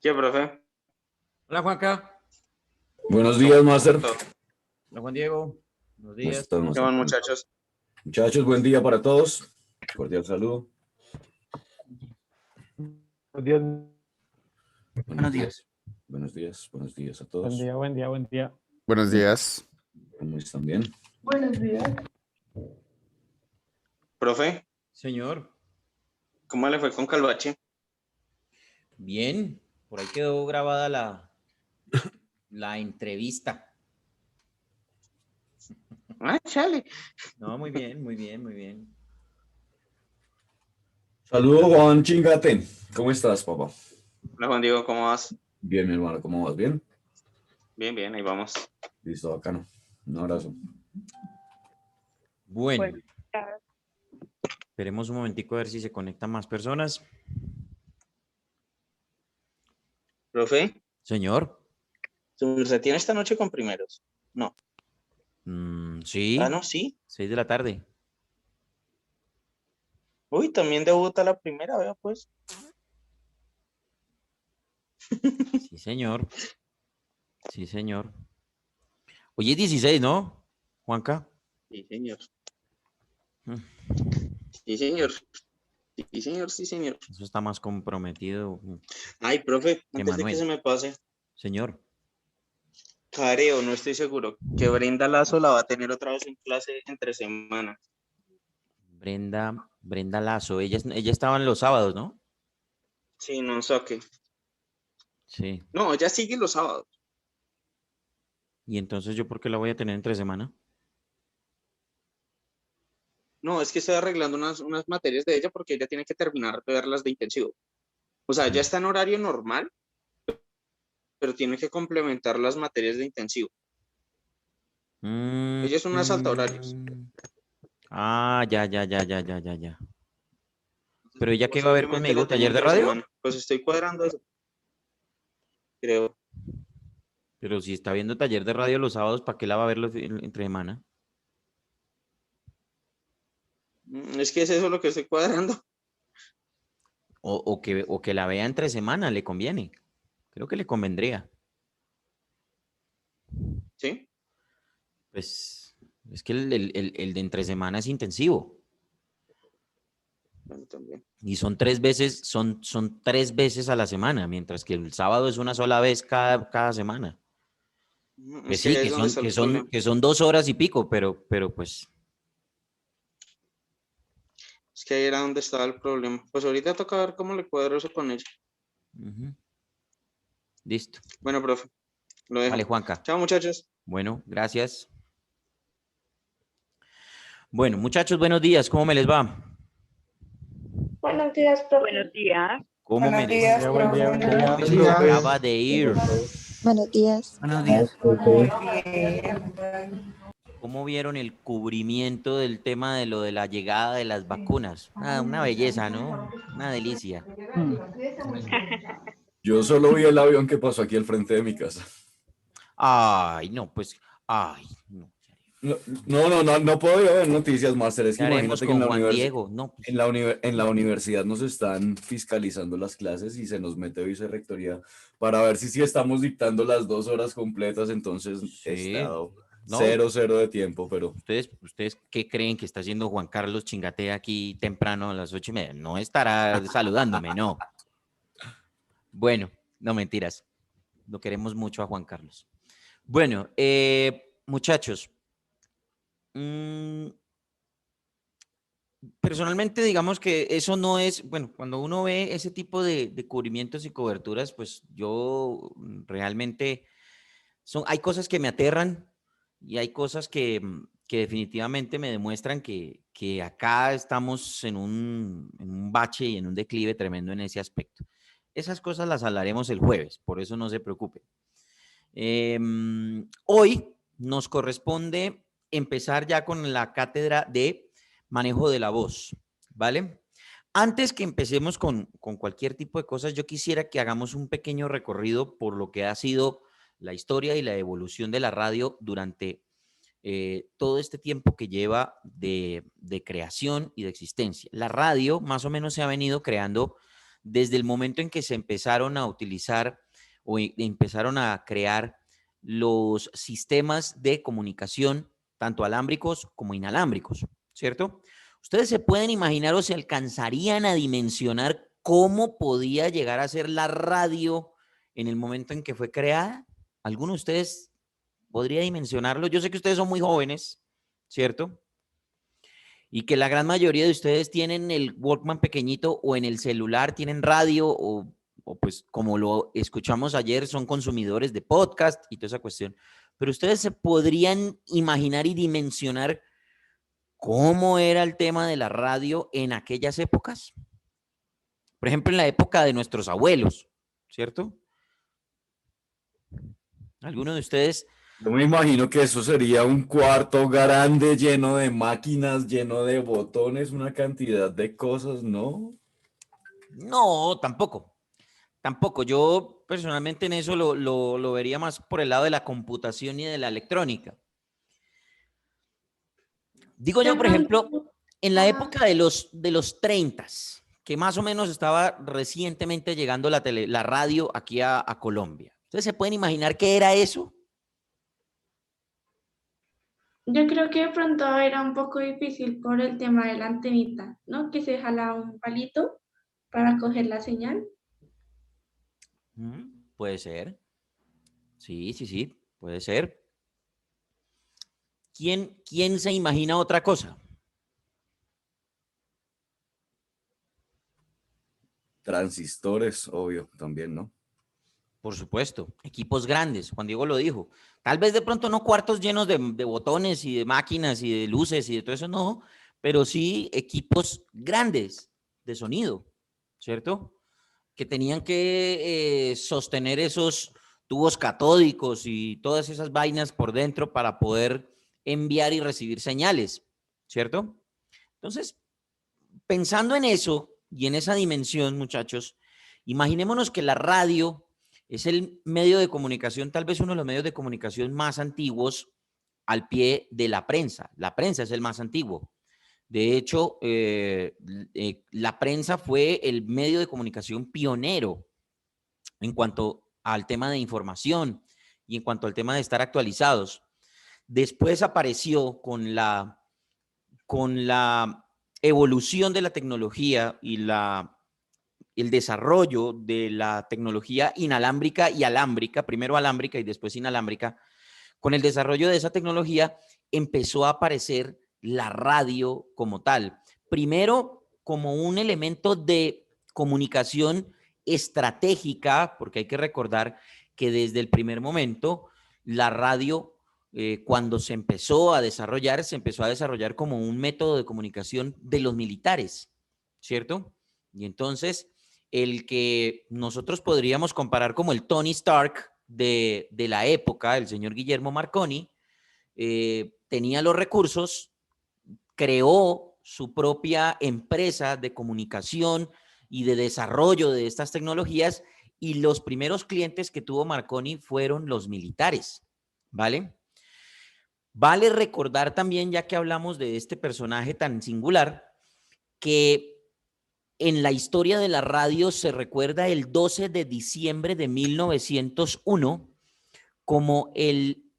¿Qué, profe? Hola, Juanca. Buenos días, Máster. Hola, Juan Diego. Buenos ¿Cómo días. estás, ¿Qué Máster? van, muchachos? Muchachos, buen día para todos. Cordial saludo. Buenos días. Buenos días. Buenos días, buenos días a todos. Buen día, buen día, buen día. Buenos días. ¿Cómo están? Bien. Buenos días. Profe, Señor. ¿cómo le fue con Calvache? Bien. Por ahí quedó grabada la entrevista. Ah, chale. No, muy bien, muy bien, muy bien. Saludo, Juan Chingate. ¿Cómo estás, papá? Hola, Juan Diego, ¿cómo vas? Bien, mi hermano. ¿Cómo vas? ¿Bien? Bien, bien, ahí vamos. Listo, bacano. Un abrazo. Bueno. Esperemos un momentico a ver si se conectan más personas. Profe, Señor. ¿se tiene esta noche con primeros? No. Sí. Ah, no, sí. 6 de la tarde. Uy, también debuta la primera, vea pues. Sí, señor. Sí, señor. Hoy es 16, ¿no, Juanca? Sí, señor. Mm. Sí, señor. Sí, señor, sí, señor. Eso está más comprometido Ay, profe, que antes de que Manuel. se me pase, Señor. careo, no estoy seguro, que Brenda Lazo la va a tener otra vez en clase entre semanas. Brenda Lazo. Ella estaba en los sábados, ¿no? Sí, no sé qué. Sí. No, ella sigue los sábados. ¿Y entonces yo por qué la voy a tener entre semana? No, es que estoy arreglando unas materias de ella porque ella tiene que terminar de verlas de intensivo. O sea, ya está en horario normal, pero tiene que complementar las materias de intensivo. Ella es una salta horarios. Ah, ya. Pero ella, ¿qué va a ver Posiblemente la conmigo? tenga ¿Taller de entre radio? semana. Pues estoy cuadrando eso. Creo. Pero si está viendo taller de radio los sábados, ¿para qué la va a ver entre semana? Es que es eso lo que estoy cuadrando. O que la vea entre semana, le conviene. Creo que le convendría. ¿Sí? Pues es que el de entre semana es intensivo. Bueno, también. Y son 3 veces, son 3 veces a la semana, mientras que el sábado es una sola vez cada semana. Pues Es que sí, ahí es donde está el problema. que son 2 horas y pico, pero pues. Es que ahí era donde estaba el problema. Pues ahorita toca ver cómo le cuadro eso con ella. Listo. Bueno, profe, lo dejo. Vale, Juanca. Chao, muchachos. Bueno, gracias. Bueno, muchachos, buenos días. ¿Cómo me les va? Buenos días, profe. Buenos días. ¿Cómo me Buenos les días, Buen día, buen día, ¿Cómo buen me les día. acaba de ir? Buenos días. Buenos días. ¿Cómo vieron el cubrimiento del tema de lo de la llegada de las vacunas? Ah, una belleza, ¿no? Una delicia. Yo solo vi el avión que pasó aquí al frente de mi casa. Ay, no, pues, ay, no. No puedo ver noticias, Máster. Es ¿Qué que haremos imagínate que con Juan Diego? No, pues, en la universidad nos están fiscalizando las clases y se nos mete vicerrectoría para ver si estamos dictando las 2 horas completas. Entonces, he sí. estado No, cero de tiempo, pero ¿Ustedes qué creen que está haciendo Juan Carlos Chingatea aquí temprano a las 8:30? No estará saludándome, no. Bueno, no mentiras. Lo queremos mucho a Juan Carlos. Bueno, muchachos. Personalmente, digamos que eso no es, bueno, cuando uno ve ese tipo de cubrimientos y coberturas, pues yo realmente hay cosas que me aterran y hay cosas que definitivamente me demuestran que acá estamos en un bache y en un declive tremendo en ese aspecto. Esas cosas las hablaremos el jueves, por eso no se preocupen. Hoy nos corresponde empezar ya con la cátedra de manejo de la voz, ¿vale? Antes que empecemos con cualquier tipo de cosas, yo quisiera que hagamos un pequeño recorrido por lo que ha sido la historia y la evolución de la radio durante todo este tiempo que lleva de creación y de existencia. La radio más o menos se ha venido creando desde el momento en que se empezaron a utilizar o empezaron a crear los sistemas de comunicación, tanto alámbricos como inalámbricos, ¿cierto? Ustedes se pueden imaginar o se alcanzarían a dimensionar cómo podía llegar a ser la radio en el momento en que fue creada. ¿Alguno de ustedes podría dimensionarlo? Yo sé que ustedes son muy jóvenes, ¿cierto? Y que la gran mayoría de ustedes tienen el Walkman pequeñito o en el celular tienen radio o pues como lo escuchamos ayer, son consumidores de podcast y toda esa cuestión. Pero ustedes se podrían imaginar y dimensionar cómo era el tema de la radio en aquellas épocas. Por ejemplo, en la época de nuestros abuelos, ¿cierto? ¿Alguno de ustedes? Yo me imagino que eso sería un cuarto grande lleno de máquinas, lleno de botones, una cantidad de cosas, ¿no? No, tampoco. Tampoco. Yo personalmente en eso lo vería más por el lado de la computación y de la electrónica. Digo yo, por ejemplo, en la época de los 30, que más o menos estaba recientemente llegando la radio aquí a Colombia. ¿Ustedes se pueden imaginar qué era eso? Yo creo que de pronto era un poco difícil por el tema de la antenita, ¿no? Que se jala un palito para coger la señal. Puede ser. Sí, sí, sí, puede ser. ¿Quién se imagina otra cosa? Transistores, obvio, también, ¿no? Por supuesto, equipos grandes, Juan Diego lo dijo. Tal vez de pronto no cuartos llenos de botones y de máquinas y de luces y de todo eso, no, pero sí equipos grandes de sonido, ¿cierto? Que tenían que sostener esos tubos catódicos y todas esas vainas por dentro para poder enviar y recibir señales, ¿cierto? Entonces, pensando en eso y en esa dimensión, muchachos, imaginémonos que la radio es el medio de comunicación, tal vez uno de los medios de comunicación más antiguos al pie de la prensa. La prensa es el más antiguo. De hecho, la prensa fue el medio de comunicación pionero en cuanto al tema de información y en cuanto al tema de estar actualizados. Después apareció con la evolución de la tecnología y el desarrollo de la tecnología inalámbrica y alámbrica, primero alámbrica y después inalámbrica. Con el desarrollo de esa tecnología empezó a aparecer la radio como tal. Primero como un elemento de comunicación estratégica, porque hay que recordar que desde el primer momento la radio, cuando se empezó a desarrollar como un método de comunicación de los militares, ¿cierto? Y entonces el que nosotros podríamos comparar como el Tony Stark de la época, el señor Guillermo Marconi, tenía los recursos, creó su propia empresa de comunicación y de desarrollo de estas tecnologías, y los primeros clientes que tuvo Marconi fueron los militares, ¿vale? Vale recordar también, ya que hablamos de este personaje tan singular, que en la historia de la radio se recuerda el 12 de diciembre de 1901 como el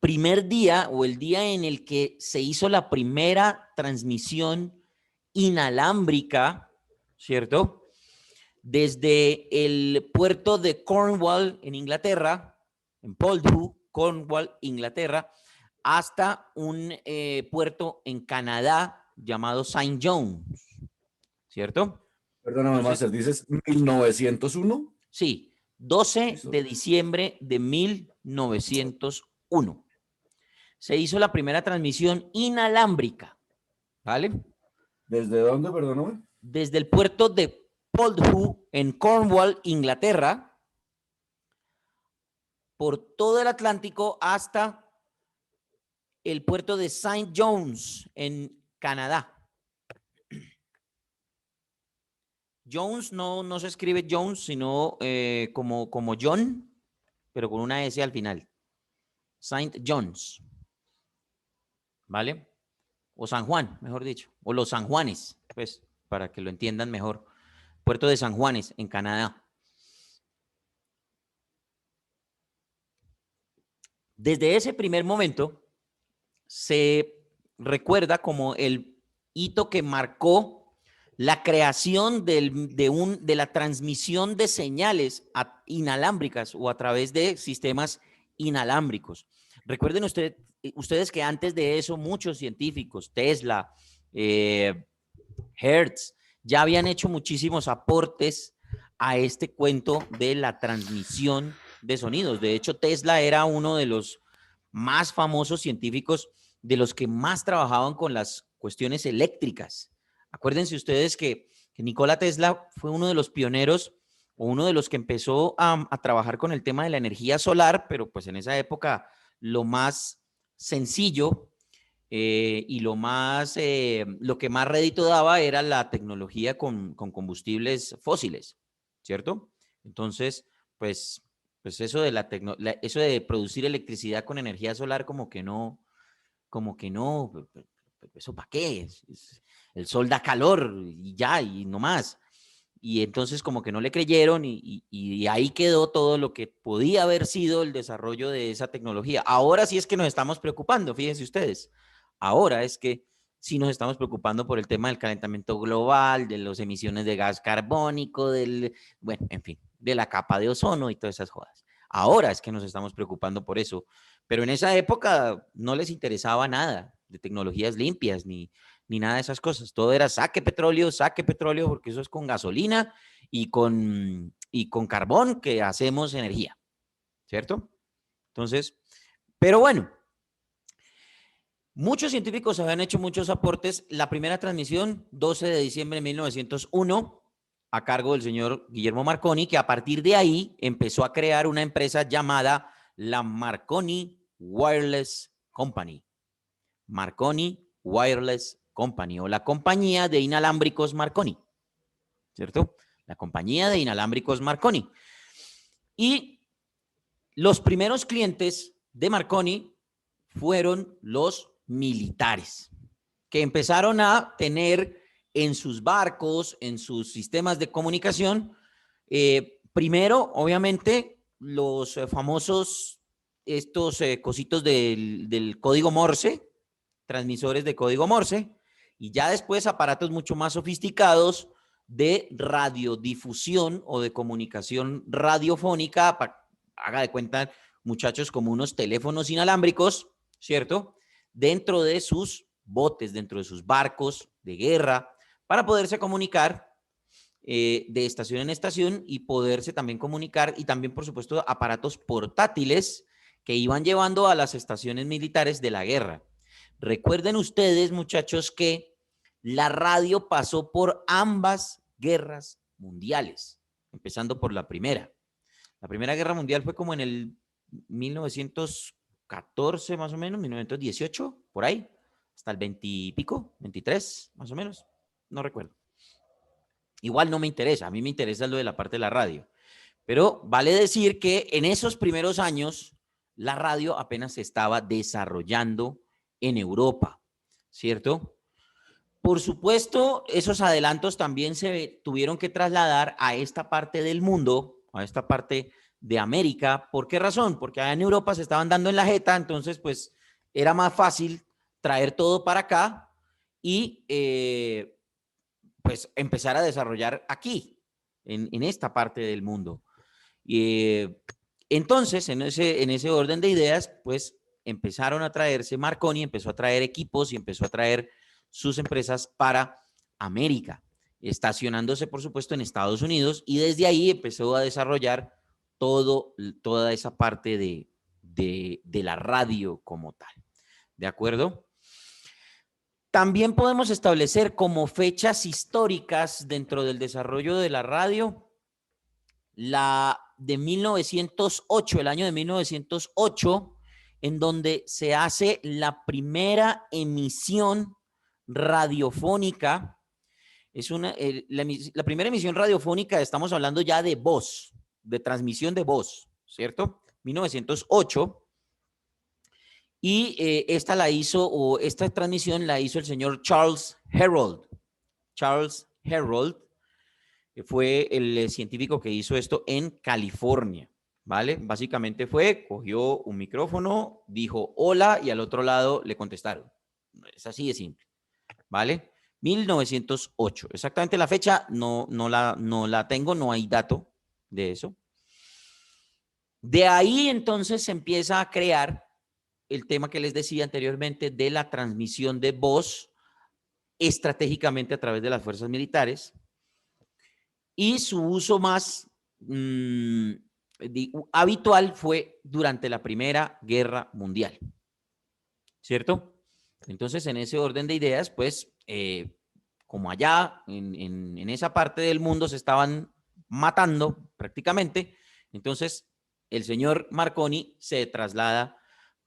primer día o el día en el que se hizo la primera transmisión inalámbrica, ¿cierto? Desde el puerto de Cornwall en Inglaterra, en Poldhu, Cornwall, Inglaterra, hasta un puerto en Canadá llamado Saint John's, ¿cierto? Perdóname, Master, ¿dices 1901? Sí, 12 Eso. de diciembre de 1901. Se hizo la primera transmisión inalámbrica, ¿vale? ¿Desde dónde, perdóname? Desde el puerto de Poldhu en Cornwall, Inglaterra, por todo el Atlántico hasta el puerto de Saint John's en Canadá. Jones no se escribe Jones, sino como John, pero con una S al final. Saint John's, ¿vale? O San Juan, mejor dicho, o los San Juanes, pues, para que lo entiendan mejor. puerto de San Juanes, en Canadá. Desde ese primer momento se recuerda como el hito que marcó la creación de la transmisión de señales inalámbricas o a través de sistemas inalámbricos. Recuerden ustedes que antes de eso muchos científicos, Tesla, Hertz, ya habían hecho muchísimos aportes a este cuento de la transmisión de sonidos. De hecho, Tesla era uno de los más famosos científicos, de los que más trabajaban con las cuestiones eléctricas. Acuérdense ustedes que Nikola Tesla fue uno de los pioneros o uno de los que empezó a trabajar con el tema de la energía solar, pero pues en esa época lo más sencillo y lo que más rédito daba era la tecnología con combustibles fósiles, ¿cierto? Entonces, pues eso eso de producir electricidad con energía solar como que no, ¿eso para qué? El sol da calor y ya, y no más. Y entonces como que no le creyeron y ahí quedó todo lo que podía haber sido el desarrollo de esa tecnología. Ahora sí es que nos estamos preocupando, fíjense ustedes. Ahora es que sí nos estamos preocupando por el tema del calentamiento global, de las emisiones de gas carbónico, bueno, en fin, de la capa de ozono y todas esas jodas. Ahora es que nos estamos preocupando por eso. Pero en esa época no les interesaba nada de tecnologías limpias ni nada de esas cosas. Todo era saque petróleo, porque eso es con gasolina y con carbón que hacemos energía, ¿cierto? Entonces, pero bueno, muchos científicos habían hecho muchos aportes. La primera transmisión, 12 de diciembre de 1901, a cargo del señor Guillermo Marconi, que a partir de ahí empezó a crear una empresa llamada la Marconi Wireless Company. Marconi Wireless Company, o la compañía de inalámbricos Marconi, ¿cierto? La compañía de inalámbricos Marconi. Y los primeros clientes de Marconi fueron los militares, que empezaron a tener en sus barcos, en sus sistemas de comunicación, primero, obviamente, los famosos, estos cositos del código Morse, transmisores de código Morse, y ya después aparatos mucho más sofisticados de radiodifusión o de comunicación radiofónica, haga de cuenta, muchachos, como unos teléfonos inalámbricos, ¿cierto? Dentro de sus botes, dentro de sus barcos de guerra, para poderse comunicar de estación en estación y poderse también comunicar, y también, por supuesto, aparatos portátiles que iban llevando a las estaciones militares de la guerra. Recuerden ustedes, muchachos, que la radio pasó por ambas guerras mundiales, empezando por la primera. La Primera Guerra Mundial fue como en el 1914, más o menos, 1918, por ahí, hasta el 20 y pico, 23, más o menos, no recuerdo. Igual no me interesa, a mí me interesa lo de la parte de la radio. Pero vale decir que en esos primeros años la radio apenas se estaba desarrollando en Europa, ¿cierto? Por supuesto, esos adelantos también se tuvieron que trasladar a esta parte del mundo, a esta parte de América. ¿Por qué razón? Porque allá en Europa se estaban dando en la jeta, entonces pues era más fácil traer todo para acá y pues empezar a desarrollar aquí, en esta parte del mundo. Entonces, en ese orden de ideas, pues empezaron a traerse, Marconi empezó a traer equipos y empezó a traer sus empresas para América, estacionándose, por supuesto, en Estados Unidos, y desde ahí empezó a desarrollar toda esa parte de la radio como tal. ¿De acuerdo? También podemos establecer como fechas históricas dentro del desarrollo de la radio la de 1908, el año de 1908, en donde se hace la primera emisión radiofónica. Es la primera emisión radiofónica, estamos hablando ya de voz, de transmisión de voz, ¿cierto? 1908. Y esta transmisión la hizo el señor Charles Herrold. Charles Herrold fue el científico que hizo esto en California, ¿vale? Básicamente cogió un micrófono, dijo hola y al otro lado le contestaron. Es así de simple, ¿vale? 1908. Exactamente la fecha no la tengo, no hay dato de eso. De ahí entonces se empieza a crear el tema que les decía anteriormente de la transmisión de voz estratégicamente a través de las fuerzas militares y su uso más habitual fue durante la Primera Guerra Mundial, ¿cierto? Entonces, en ese orden de ideas, pues, como allá en esa parte del mundo se estaban matando prácticamente, entonces el señor Marconi se traslada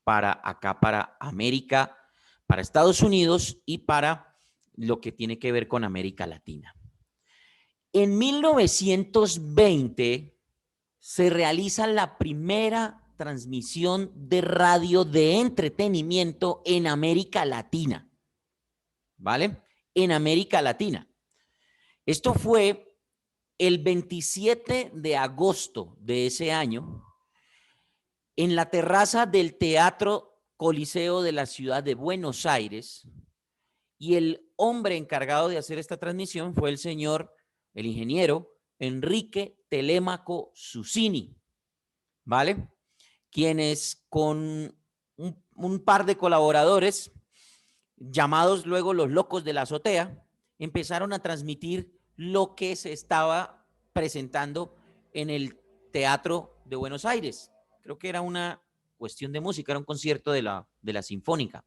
para acá, para América, para Estados Unidos y para lo que tiene que ver con América Latina. En 1920 se realiza la primera transmisión de radio de entretenimiento en América Latina, ¿vale? En América Latina. Esto fue el 27 de agosto de ese año en la terraza del Teatro Coliseo de la ciudad de Buenos Aires, y el hombre encargado de hacer esta transmisión fue el ingeniero Enrique Telemaco Susini, ¿vale? Quienes con un par de colaboradores, llamados luego los locos de la azotea, empezaron a transmitir lo que se estaba presentando en el Teatro de Buenos Aires. Creo que era una cuestión de música, era un concierto de la Sinfónica.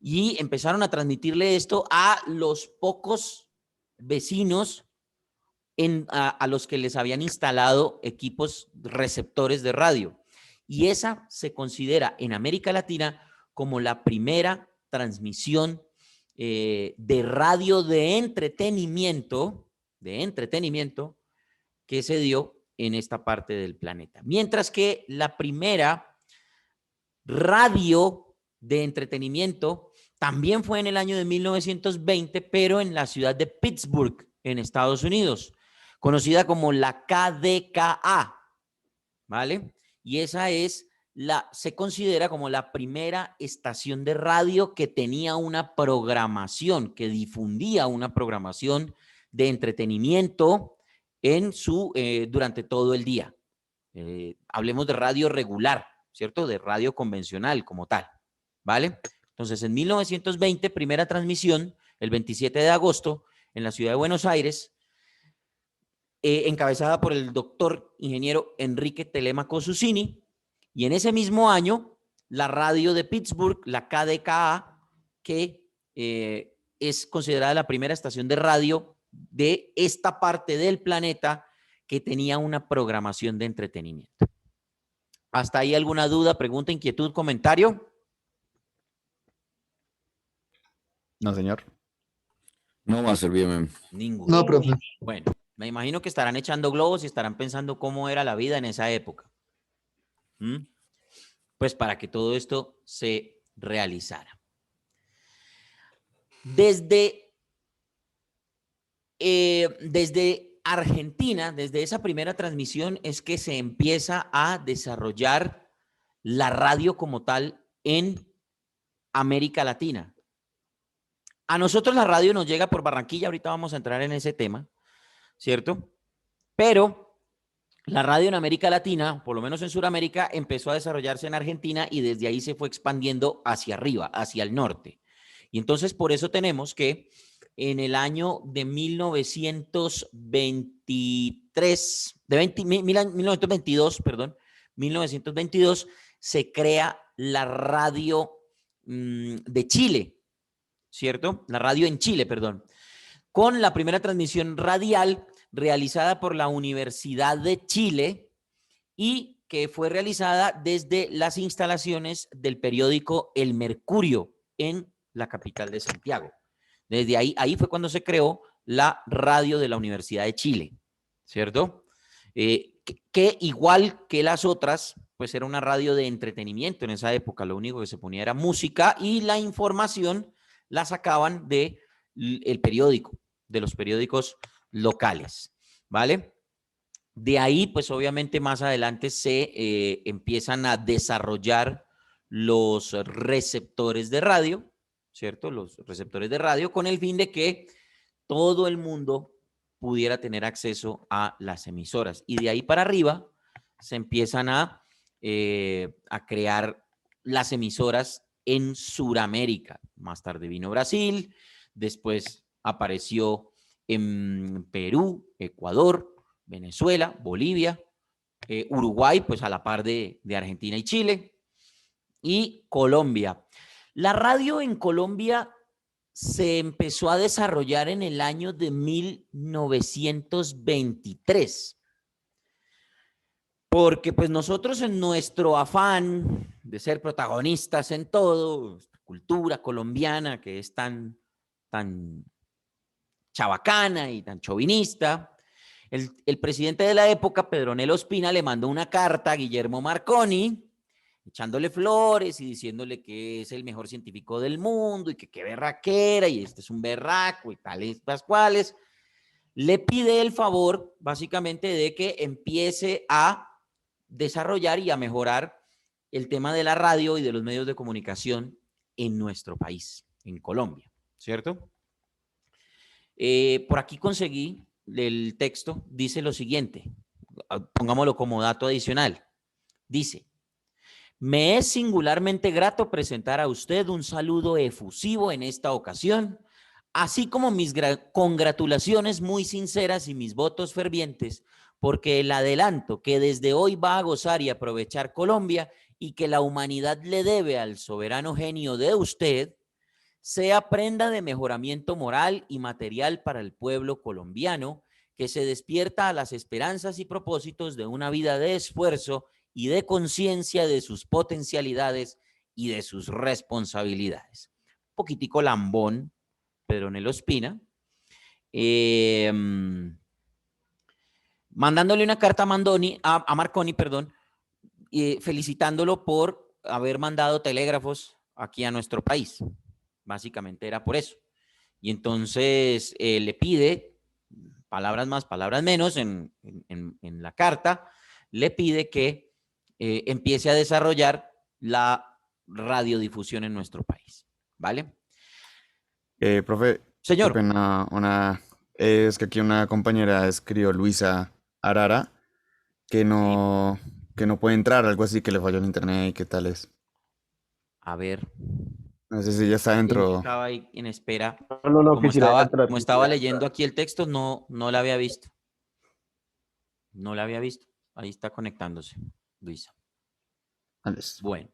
Y empezaron a transmitirle esto a los pocos vecinos a los que les habían instalado equipos receptores de radio. Y esa se considera en América Latina como la primera transmisión de radio de entretenimiento que se dio en esta parte del planeta. Mientras que la primera radio de entretenimiento también fue en el año de 1920, pero en la ciudad de Pittsburgh, en Estados Unidos, conocida como la KDKA, ¿vale? Y esa se considera como la primera estación de radio que tenía una programación, que difundía una programación de entretenimiento durante todo el día. Hablemos de radio regular, ¿cierto? De radio convencional como tal, ¿vale? Entonces, en 1920, primera transmisión, el 27 de agosto, en la ciudad de Buenos Aires, encabezada por el doctor ingeniero Enrique Telemaco Susini, y en ese mismo año, la radio de Pittsburgh, la KDKA, que es considerada la primera estación de radio de esta parte del planeta que tenía una programación de entretenimiento. ¿Hasta ahí alguna duda, pregunta, inquietud, comentario? No, señor. No, Master, bien. Ninguno. No, profe. Bueno, me imagino que estarán echando globos y estarán pensando cómo era la vida en esa época. Pues para que todo esto se realizara. Desde Argentina, desde esa primera transmisión, es que se empieza a desarrollar la radio como tal en América Latina. A nosotros la radio nos llega por Barranquilla, ahorita vamos a entrar en ese tema, ¿cierto? Pero la radio en América Latina, por lo menos en Sudamérica, empezó a desarrollarse en Argentina y desde ahí se fue expandiendo hacia arriba, hacia el norte. Y entonces por eso tenemos que en el año de 1922, se crea la radio de Chile, ¿cierto? La radio en Chile, perdón, con la primera transmisión radial realizada por la Universidad de Chile y que fue realizada desde las instalaciones del periódico El Mercurio en la capital de Santiago. Desde ahí fue cuando se creó la radio de la Universidad de Chile, ¿cierto? Que igual que las otras, pues era una radio de entretenimiento en esa época. Lo único que se ponía era música y la información la sacaban del periódico, de los periódicos locales. ¿vale? De ahí, pues obviamente más adelante se empiezan a desarrollar los receptores de radio, ¿cierto? Los receptores de radio con el fin de que todo el mundo pudiera tener acceso a las emisoras. Y de ahí para arriba se empiezan a crear las emisoras en Sudamérica. Más tarde vino Brasil, después apareció en Perú, Ecuador, Venezuela, Bolivia, Uruguay, pues a la par de Argentina y Chile, y Colombia. La radio en Colombia se empezó a desarrollar en el año de 1923. Porque pues nosotros en nuestro afán de ser protagonistas en todo, cultura colombiana que es tan chabacana y tan chauvinista, el presidente de la época, Pedronel Ospina, le mandó una carta a Guillermo Marconi, echándole flores y diciéndole que es el mejor científico del mundo y que qué berraquera y este es un berraco y tales pascuales. Le pide el favor, básicamente, de que empiece a desarrollar y a mejorar el tema de la radio y de los medios de comunicación en nuestro país, en Colombia, ¿cierto? Por aquí conseguí el texto, dice lo siguiente, pongámoslo como dato adicional. Dice: me es singularmente grato presentar a usted un saludo efusivo en esta ocasión, así como mis congratulaciones muy sinceras y mis votos fervientes, porque el adelanto que desde hoy va a gozar y aprovechar Colombia y que la humanidad le debe al soberano genio de usted, sea prenda de mejoramiento moral y material para el pueblo colombiano, que se despierta a las esperanzas y propósitos de una vida de esfuerzo y de conciencia de sus potencialidades y de sus responsabilidades. Un poquitico lambón, Pedronel Ospina, mandándole una carta a Marconi, felicitándolo por haber mandado telégrafos aquí a nuestro país. Básicamente era por eso. Y entonces le pide, palabras más, palabras menos, en la carta, le pide que empiece a desarrollar la radiodifusión en nuestro país. ¿Vale? Profe, Señor. qué pena, es que aquí una compañera escribió, Luisa Arara, que no puede entrar, algo así, que le falló el internet y qué tal es. A ver. No sé si ya está dentro. Estaba ahí en espera. No, Como estaba leyendo aquí el texto, no la había visto. No la había visto. Ahí está conectándose, Luisa. Bueno.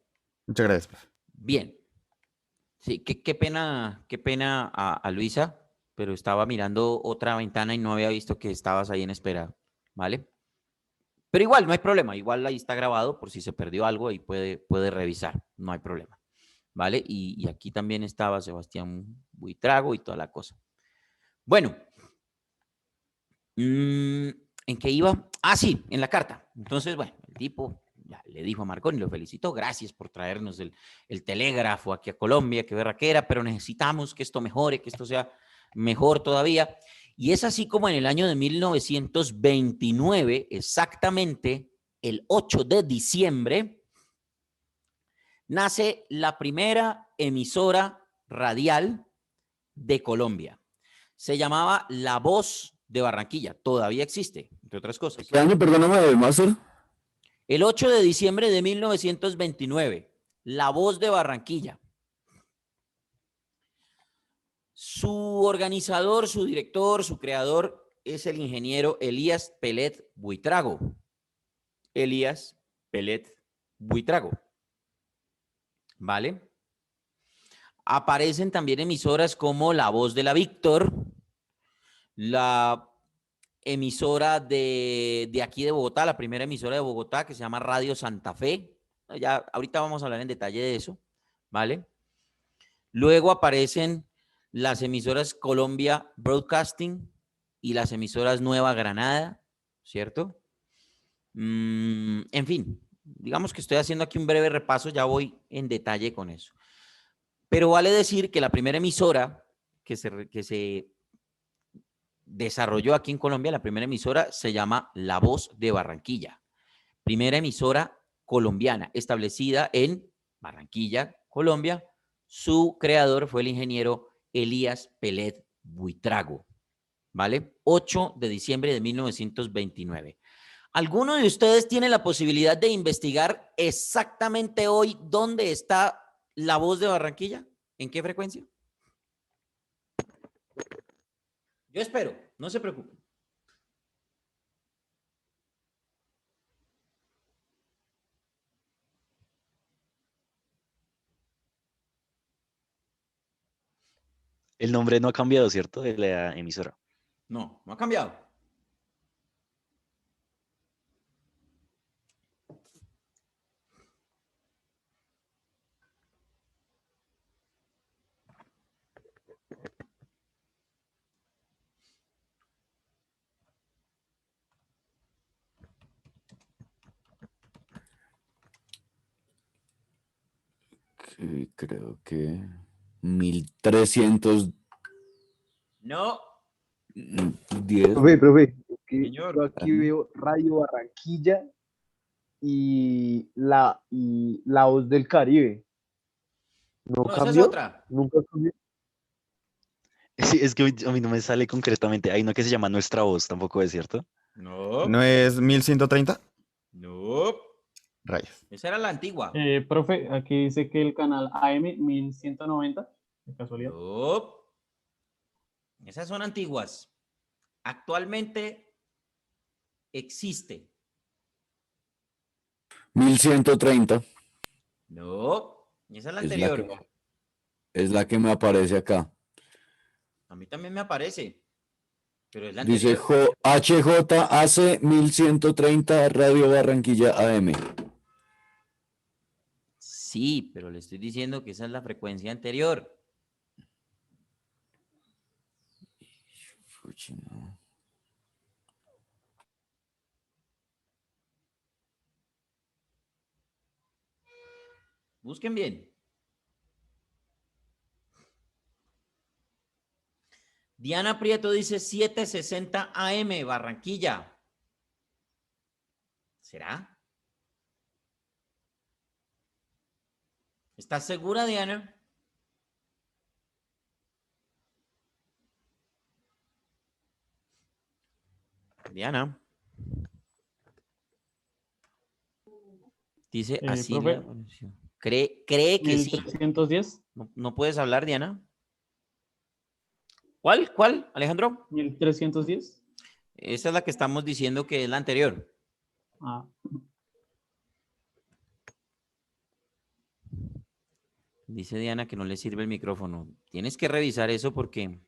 Muchas gracias, profe. Bien. Sí, qué pena a Luisa, pero estaba mirando otra ventana y no había visto que estabas ahí en espera, ¿vale? Pero igual, no hay problema. Igual ahí está grabado por si se perdió algo y puede revisar. No hay problema. ¿Vale? Y aquí también estaba Sebastián Buitrago y toda la cosa. Bueno, ¿en qué iba? Ah, sí, en la carta. Entonces, bueno, el tipo ya le dijo a Marconi, lo felicitó, gracias por traernos el telégrafo aquí a Colombia, qué berraquera, pero necesitamos que esto mejore, que esto sea mejor todavía. Y es así como en el año de 1929, exactamente el 8 de diciembre, nace la primera emisora radial de Colombia. Se llamaba La Voz de Barranquilla. Todavía existe, entre otras cosas. ¿Qué año, perdóname, Máster? El 8 de diciembre de 1929. La Voz de Barranquilla. Su organizador, su director, su creador es el ingeniero Elías Pelet Buitrago. Elías Pelet Buitrago. ¿Vale? Aparecen también emisoras como La Voz de la Víctor, la emisora de aquí de Bogotá, la primera emisora de Bogotá que se llama Radio Santa Fe. Ya ahorita vamos a hablar en detalle de eso, ¿vale? Luego aparecen las emisoras Colombia Broadcasting y las emisoras Nueva Granada, ¿cierto? En fin, digamos que estoy haciendo aquí un breve repaso, ya voy en detalle con eso. Pero vale decir que la primera emisora que se desarrolló aquí en Colombia, la primera emisora se llama La Voz de Barranquilla. Primera emisora colombiana establecida en Barranquilla, Colombia. Su creador fue el ingeniero Elías Pelet Buitrago, ¿vale? 8 de diciembre de 1929. ¿Alguno de ustedes tiene la posibilidad de investigar exactamente hoy dónde está La Voz de Barranquilla? ¿En qué frecuencia? Yo espero, no se preocupen. El nombre no ha cambiado, ¿cierto? De la emisora. No, no ha cambiado. Creo que 1310. No, Profe, señor. yo aquí veo Radio Barranquilla y la Voz del Caribe. ¿No No, esa es cambió? otra. ¿Nunca cambió? Sí, es que a mí no me sale concretamente. Hay una que se llama Nuestra Voz, tampoco es cierto. No, ¿No es 1130? no. Rayos. Esa era la antigua. Profe, aquí dice que el canal AM 1190, de casualidad. No. Esas son antiguas. Actualmente existe. 1130 No. Esa es la es la anterior. que, es la que me aparece acá. A mí también me aparece. Pero es la Dice anterior. HJAC 1130 Radio Barranquilla AM. Sí, pero le estoy diciendo que esa es la frecuencia anterior. Fuchi, no. Busquen bien. Diana Prieto dice 760 AM, Barranquilla. ¿Será? ¿Estás segura, Diana? Diana. Dice así. Profe, Cree que sí. 1310. No puedes hablar, Diana. ¿Cuál, Alejandro? 1310. Esa es la que estamos diciendo que es la anterior. Ah, Dice Diana que no le sirve el micrófono. Tienes que revisar eso porque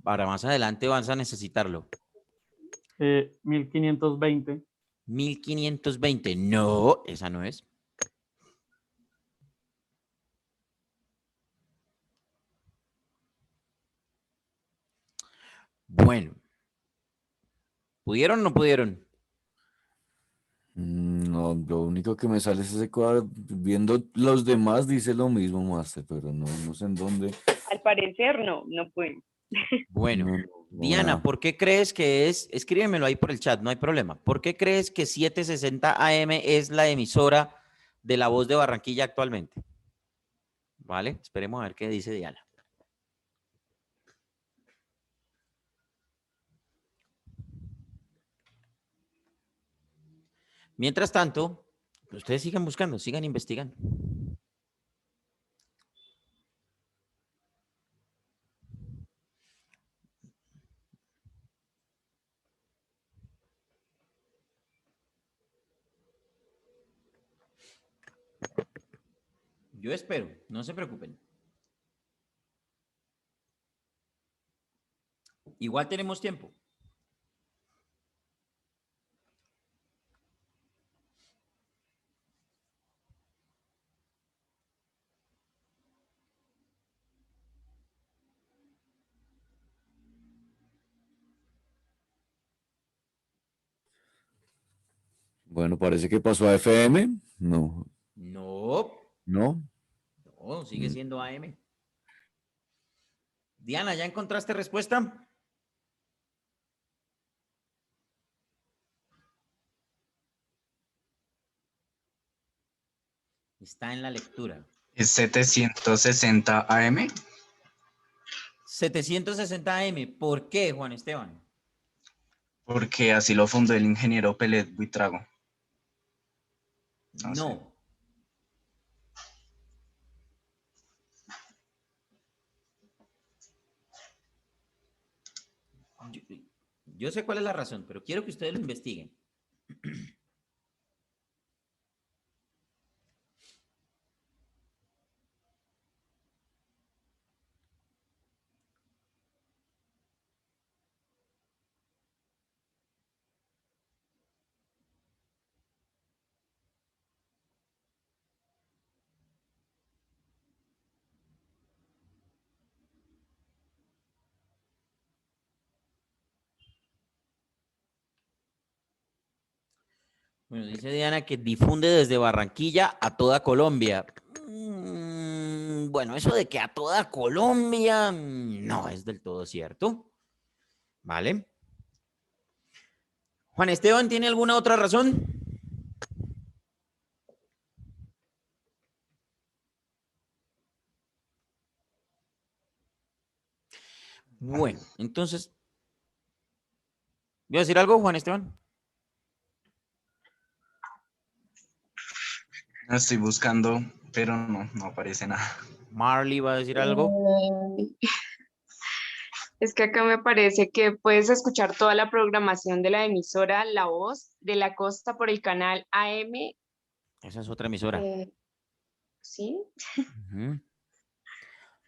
para más adelante vas a necesitarlo. 1520. 1520. No, esa no es. Bueno. ¿Pudieron o no pudieron? No, lo único que me sale es ese cuadro. Viendo los demás dice lo mismo, Master, pero no sé en dónde. Al parecer no pueden. Bueno, No, Diana, nada. ¿por qué crees que es? Escríbemelo ahí por el chat, no hay problema. ¿Por qué crees que 760 AM es la emisora de La Voz de Barranquilla actualmente? Vale, esperemos a ver qué dice Diana. Mientras tanto, ustedes sigan buscando, sigan investigando. Yo espero, no se preocupen. Igual tenemos tiempo. Bueno, parece que pasó a FM. No, No, no. no, sigue siendo AM. Diana, ¿ya encontraste respuesta? Está en la lectura. Es 760 AM. 760 AM. ¿Por qué, Juan Esteban? Porque así lo fundó el ingeniero Pelet Buitrago. No. sé. Yo sé cuál es la razón, pero quiero que ustedes lo investiguen. Bueno, dice Diana que difunde desde Barranquilla a toda Colombia. Bueno, eso de que a toda Colombia no es del todo cierto. ¿Vale? Juan Esteban, ¿tiene alguna otra razón? Bueno, entonces, ¿voy a decir algo, Juan Esteban? Estoy buscando, pero no aparece nada. Marley va a decir algo. Es que acá me parece que puedes escuchar toda la programación de la emisora La Voz de la Costa por el canal AM. Esa es otra emisora. ¿Sí? Ujú.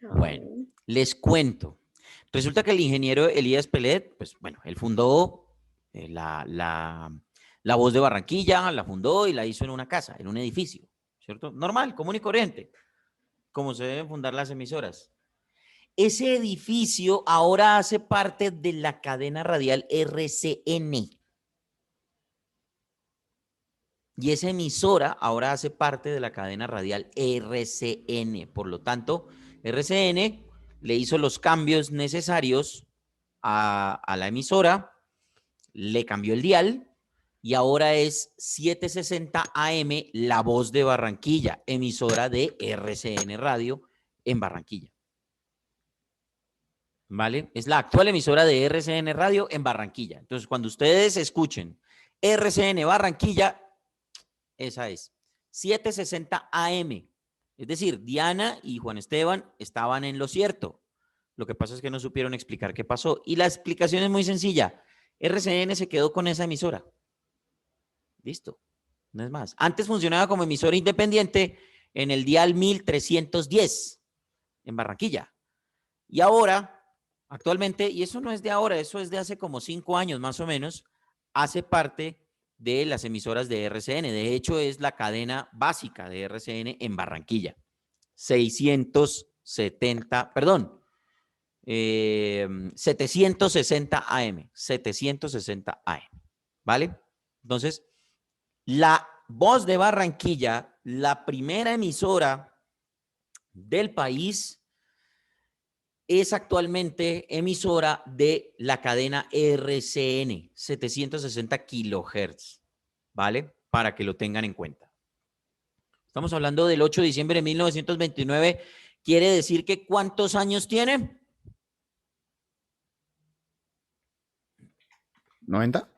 Bueno, les cuento. Resulta que el ingeniero Elías Pelet, pues bueno, él fundó la Voz de Barranquilla, la fundó y la hizo en una casa, en un edificio, ¿cierto? Normal, común y corriente, como se deben fundar las emisoras. Ese edificio ahora hace parte de la cadena radial RCN. Y esa emisora ahora hace parte de la cadena radial RCN. Por lo tanto, RCN le hizo los cambios necesarios a la emisora, le cambió el dial y ahora es 760 AM La Voz de Barranquilla, emisora de RCN Radio en Barranquilla. ¿Vale? Es la actual emisora de RCN Radio en Barranquilla. Entonces, cuando ustedes escuchen RCN Barranquilla, esa es 760 AM. Es decir, Diana y Juan Esteban estaban en lo cierto. Lo que pasa es que no supieron explicar qué pasó. Y la explicación es muy sencilla. RCN se quedó con esa emisora. Listo. No es más. Antes funcionaba como emisora independiente en el dial 1310 en Barranquilla. Y ahora, actualmente, y eso no es de ahora, eso es de hace como 5 años más o menos, hace parte de las emisoras de RCN. De hecho, es la cadena básica de RCN en Barranquilla. 760 AM. 760 AM. ¿Vale? Entonces, la Voz de Barranquilla, la primera emisora del país, es actualmente emisora de la cadena RCN, 760 kilohertz, ¿vale? Para que lo tengan en cuenta. Estamos hablando del 8 de diciembre de 1929. ¿Quiere decir que cuántos años tiene? ¿90?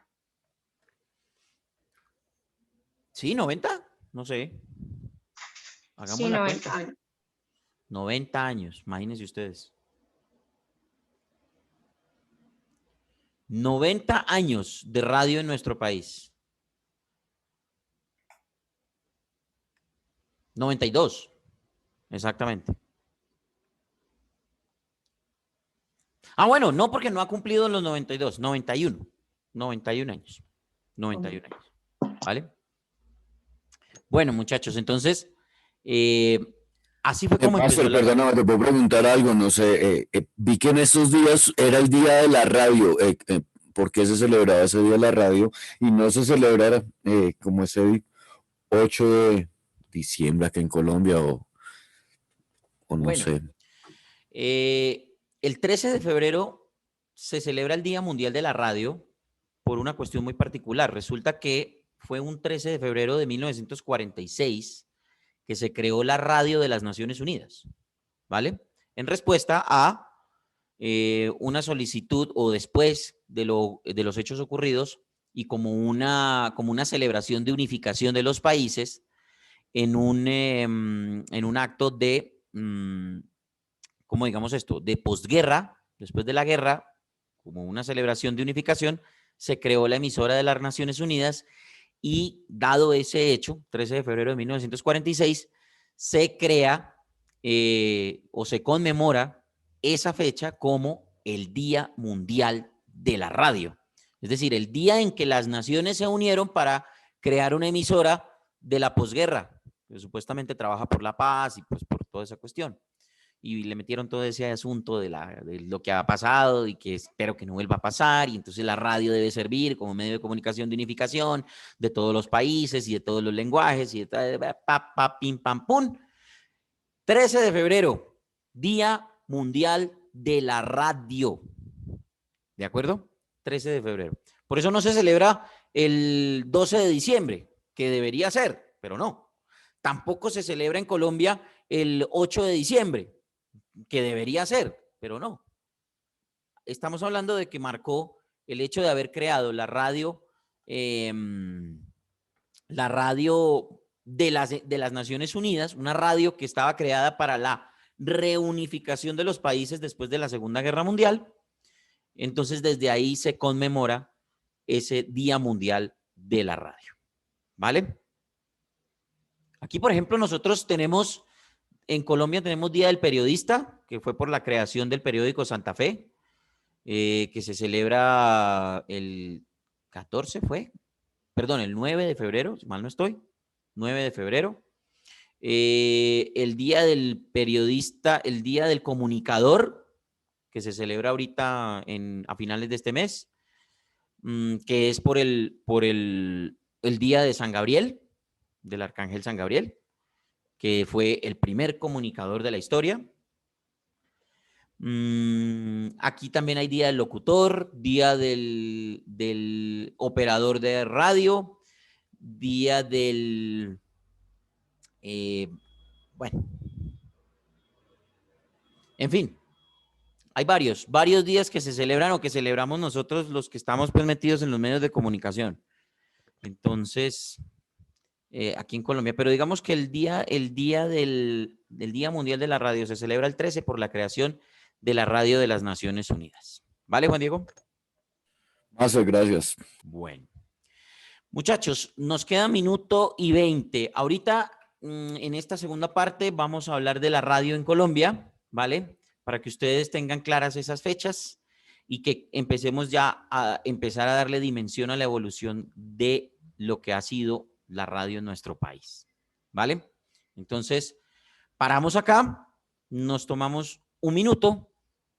Sí, 90, no sé. Hagamos Sí, la 90 cuenta. años. 90 años, imagínense ustedes. 90 años de radio en nuestro país. 92, exactamente. Ah, bueno, no, porque no ha cumplido los 92, 91. 91 años. 91 años. ¿Vale? Bueno, muchachos, entonces, así fue como empezó Pastor, la radio. perdóname, te puedo preguntar algo, no sé, vi que en estos días era el día de la radio, ¿por qué se celebraba ese día de la radio y no se celebrara como ese 8 de diciembre acá en Colombia o no Bueno, sé? el 13 de febrero se celebra el Día Mundial de la Radio por una cuestión muy particular. Resulta que fue un 13 de febrero de 1946 que se creó la Radio de las Naciones Unidas, ¿vale? En respuesta a una solicitud o después de los hechos ocurridos y como una celebración de unificación de los países en un acto de, ¿cómo digamos esto? De posguerra, después de la guerra, como una celebración de unificación, se creó la emisora de las Naciones Unidas y dado ese hecho, 13 de febrero de 1946, se crea o se conmemora esa fecha como el Día Mundial de la Radio. Es decir, el día en que las naciones se unieron para crear una emisora de la posguerra, que supuestamente trabaja por la paz y pues por toda esa cuestión. Y le metieron todo ese asunto de lo que ha pasado y que espero que no vuelva a pasar. Y entonces la radio debe servir como medio de comunicación de unificación de todos los países y de todos los lenguajes y de pim, pam, pum. 13 de febrero, Día Mundial de la Radio. ¿De acuerdo? 13 de febrero. Por eso no se celebra el 12 de diciembre, que debería ser, pero no. Tampoco se celebra en Colombia el 8 de diciembre, que debería ser, pero no. Estamos hablando de que marcó el hecho de haber creado la radio de las Naciones Unidas, una radio que estaba creada para la reunificación de los países después de la Segunda Guerra Mundial. Entonces, desde ahí se conmemora ese Día Mundial de la Radio, ¿vale? Aquí, por ejemplo, nosotros tenemos, en Colombia tenemos Día del Periodista, que fue por la creación del periódico Santa Fe, que se celebra el 14, el 9 de febrero, si mal no estoy, 9 de febrero. El Día del Periodista, el Día del Comunicador, que se celebra ahorita a finales de este mes, que es por el Día de San Gabriel, del Arcángel San Gabriel, que fue el primer comunicador de la historia. Aquí también hay Día del Locutor, Día del Operador de Radio, Día del... bueno, en fin, hay varios días que se celebran o que celebramos nosotros los que estamos pues metidos en los medios de comunicación. Entonces, aquí en Colombia, pero digamos que el día del Día Mundial de la Radio se celebra el 13 por la creación de la Radio de las Naciones Unidas. ¿Vale, Juan Diego? Muchas gracias. Bueno. Muchachos, nos queda 1:20. Ahorita, en esta segunda parte, vamos a hablar de la radio en Colombia, ¿vale? Para que ustedes tengan claras esas fechas y que empecemos ya a darle dimensión a la evolución de lo que ha sido la radio en nuestro país, ¿vale? Entonces, paramos acá, nos tomamos un minuto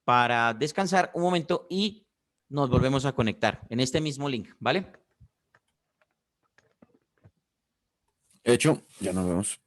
para descansar un momento y nos volvemos a conectar en este mismo link, ¿vale? Hecho, ya nos vemos.